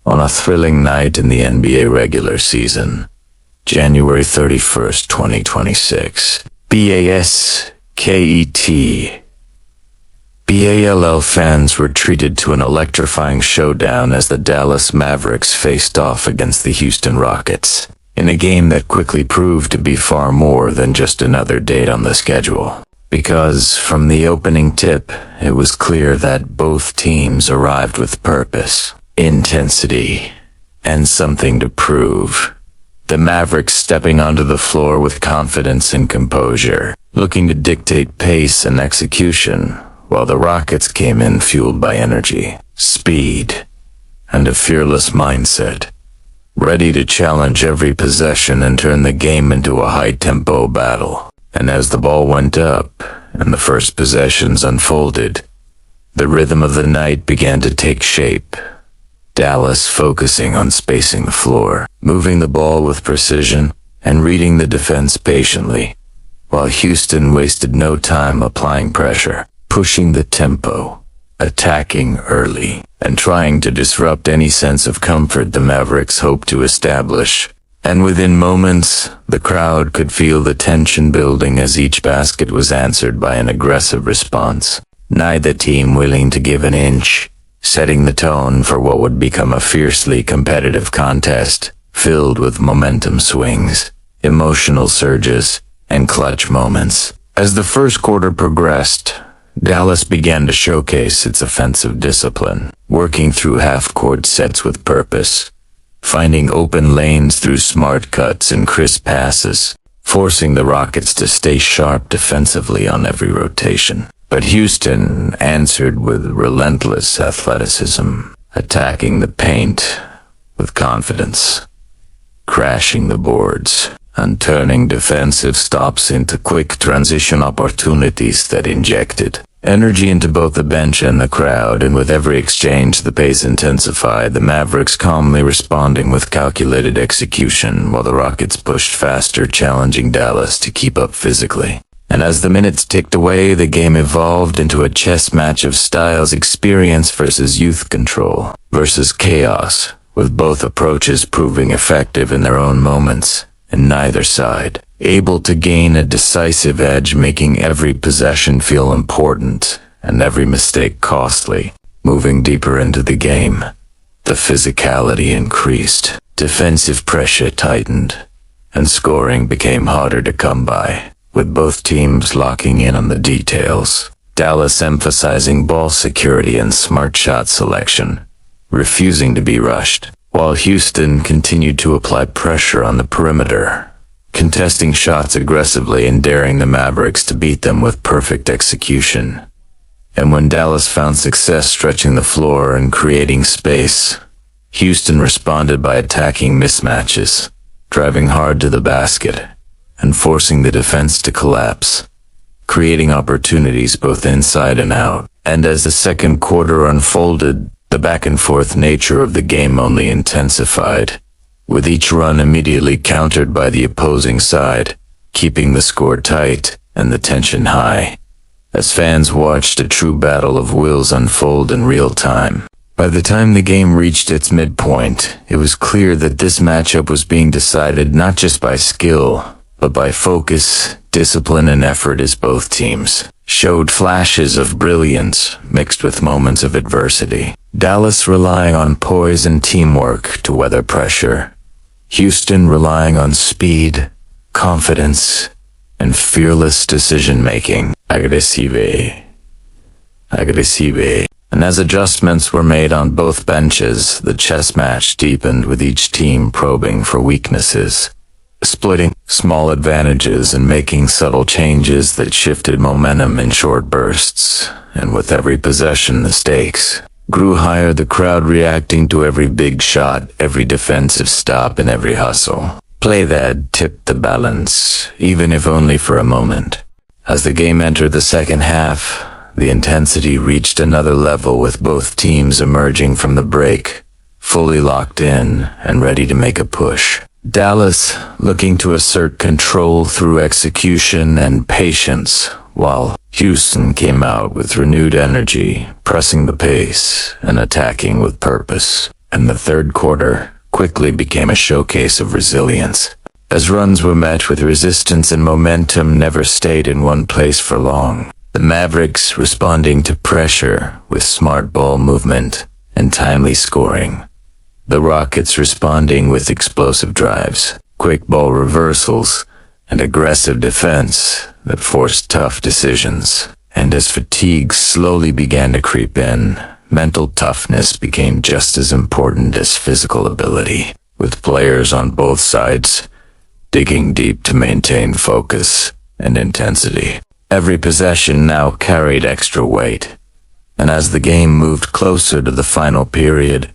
on a thrilling night in the NBA regular season, January 31st, 2026. BALL fans were treated to an electrifying showdown as the Dallas Mavericks faced off against the Houston Rockets, in a game that quickly proved to be far more than just another date on the schedule. Because from the opening tip, it was clear that both teams arrived with purpose, intensity, and something to prove. The Mavericks stepping onto the floor with confidence and composure, looking to dictate pace and execution, while the Rockets came in fueled by energy, speed, and a fearless mindset, ready to challenge every possession and turn the game into a high-tempo battle. And as the ball went up and the first possessions unfolded, the rhythm of the night began to take shape. Dallas focusing on spacing the floor, moving the ball with precision, and reading the defense patiently, while Houston wasted no time applying pressure, pushing the tempo, attacking early, and trying to disrupt any sense of comfort the Mavericks hoped to establish. And within moments, the crowd could feel the tension building as each basket was answered by an aggressive response, neither team willing to give an inch, setting the tone for what would become a fiercely competitive contest, filled with momentum swings, emotional surges, and clutch moments. As the first quarter progressed, Dallas began to showcase its offensive discipline, working through half-court sets with purpose, finding open lanes through smart cuts and crisp passes, forcing the Rockets to stay sharp defensively on every rotation. But Houston answered with relentless athleticism, attacking the paint with confidence, crashing the boards, and turning defensive stops into quick transition opportunities that injected energy into both the bench and the crowd. And with every exchange, the pace intensified, the Mavericks calmly responding with calculated execution, while the Rockets pushed faster, challenging Dallas to keep up physically. And as the minutes ticked away, the game evolved into a chess match of styles: experience versus youth, control versus chaos, with both approaches proving effective in their own moments, and neither side able to gain a decisive edge, making every possession feel important and every mistake costly. Moving deeper into the game, the physicality increased, defensive pressure tightened, and scoring became harder to come by, with both teams locking in on the details. Dallas emphasizing ball security and smart shot selection, refusing to be rushed, while Houston continued to apply pressure on the perimeter, contesting shots aggressively and daring the Mavericks to beat them with perfect execution. And when Dallas found success stretching the floor and creating space, Houston responded by attacking mismatches, driving hard to the basket, and forcing the defense to collapse, creating opportunities both inside and out. And as the second quarter unfolded, the back-and-forth nature of the game only intensified, with each run immediately countered by the opposing side, keeping the score tight and the tension high, as fans watched a true battle of wills unfold in real time. By the time the game reached its midpoint, it was clear that this matchup was being decided not just by skill, but by focus, discipline, and effort, as both teams showed flashes of brilliance mixed with moments of adversity. Dallas relying on poise and teamwork to weather pressure, Houston relying on speed, confidence, and fearless decision-making. Aggressive. And as adjustments were made on both benches, the chess match deepened, with each team probing for weaknesses, splitting small advantages and making subtle changes that shifted momentum in short bursts. And with every possession, the stakes grew higher, the crowd reacting to every big shot, every defensive stop, and every hustle. Play that tipped the balance, even if only for a moment. As the game entered the second half, the intensity reached another level, with both teams emerging from the break, fully locked in and ready to make a push. Dallas looking to assert control through execution and patience, while Houston came out with renewed energy, pressing the pace and attacking with purpose. and the third quarter quickly became a showcase of resilience. As runs were met with resistance and momentum never stayed in one place for long. The Mavericks responding to pressure with smart ball movement and timely scoring. The Rockets responding with explosive drives, quick ball reversals, and aggressive defense that forced tough decisions. And as fatigue slowly began to creep in, mental toughness became just as important as physical ability, with players on both sides digging deep to maintain focus and intensity. Every possession now carried extra weight, and as the game moved closer to the final period,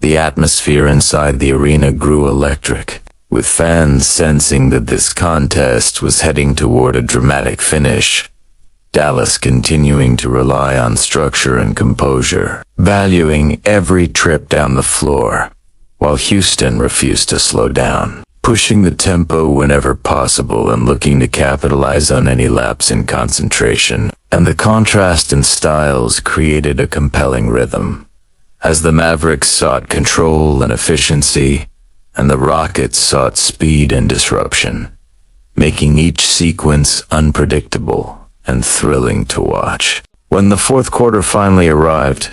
the atmosphere inside the arena grew electric, with fans sensing that this contest was heading toward a dramatic finish. Dallas continuing to rely on structure and composure, valuing every trip down the floor, while Houston refused to slow down, pushing the tempo whenever possible and looking to capitalize on any lapse in concentration. And the contrast in styles created a compelling rhythm, as the Mavericks sought control and efficiency, and the Rockets sought speed and disruption, making each sequence unpredictable and thrilling to watch. When the fourth quarter finally arrived,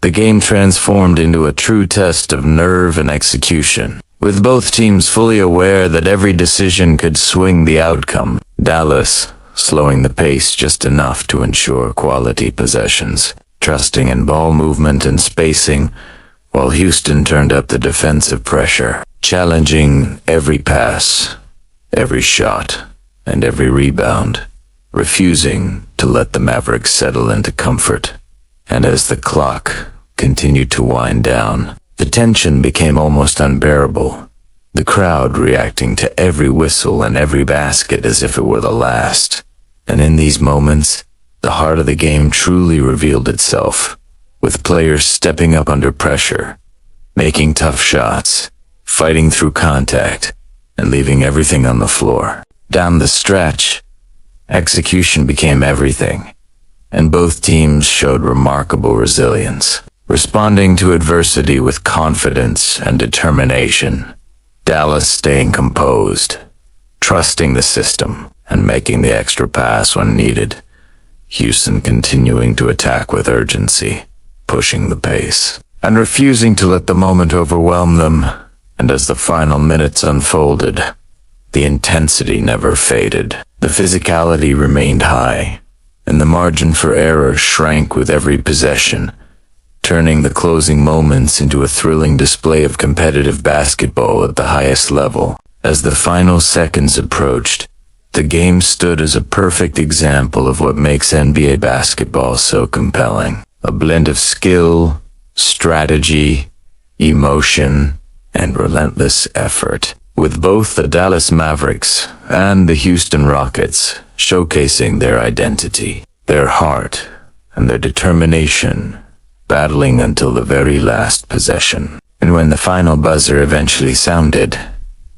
the game transformed into a true test of nerve and execution, with both teams fully aware that every decision could swing the outcome. Dallas slowing the pace just enough to ensure quality possessions, trusting in ball movement and spacing, while Houston turned up the defensive pressure, challenging every pass, every shot, and every rebound, refusing to let the Mavericks settle into comfort. And as the clock continued to wind down, the tension became almost unbearable, the crowd reacting to every whistle and every basket as if it were the last. And in these moments, the heart of the game truly revealed itself, with players stepping up under pressure, making tough shots, fighting through contact, and leaving everything on the floor. Down the stretch, execution became everything, and both teams showed remarkable resilience, responding to adversity with confidence and determination. Dallas staying composed, trusting the system, and making the extra pass when needed. Houston continuing to attack with urgency, pushing the pace, and refusing to let the moment overwhelm them. And as the final minutes unfolded, the intensity never faded. The physicality remained high, and the margin for error shrank with every possession, turning the closing moments into a thrilling display of competitive basketball at the highest level. As the final seconds approached, the game stood as a perfect example of what makes NBA basketball so compelling. A blend of skill, strategy, emotion, and relentless effort, with both the Dallas Mavericks and the Houston Rockets showcasing their identity, their heart, and their determination, battling until the very last possession. And when the final buzzer eventually sounded,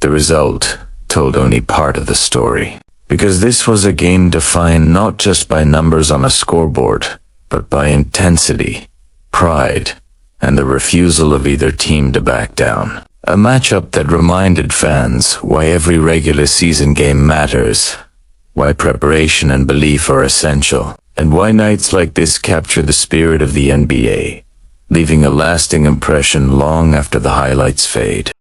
the result told only part of the story. Because this was a game defined not just by numbers on a scoreboard, but by intensity, pride, and the refusal of either team to back down. A matchup that reminded fans why every regular season game matters, why preparation and belief are essential, and why nights like this capture the spirit of the NBA, leaving a lasting impression long after the highlights fade.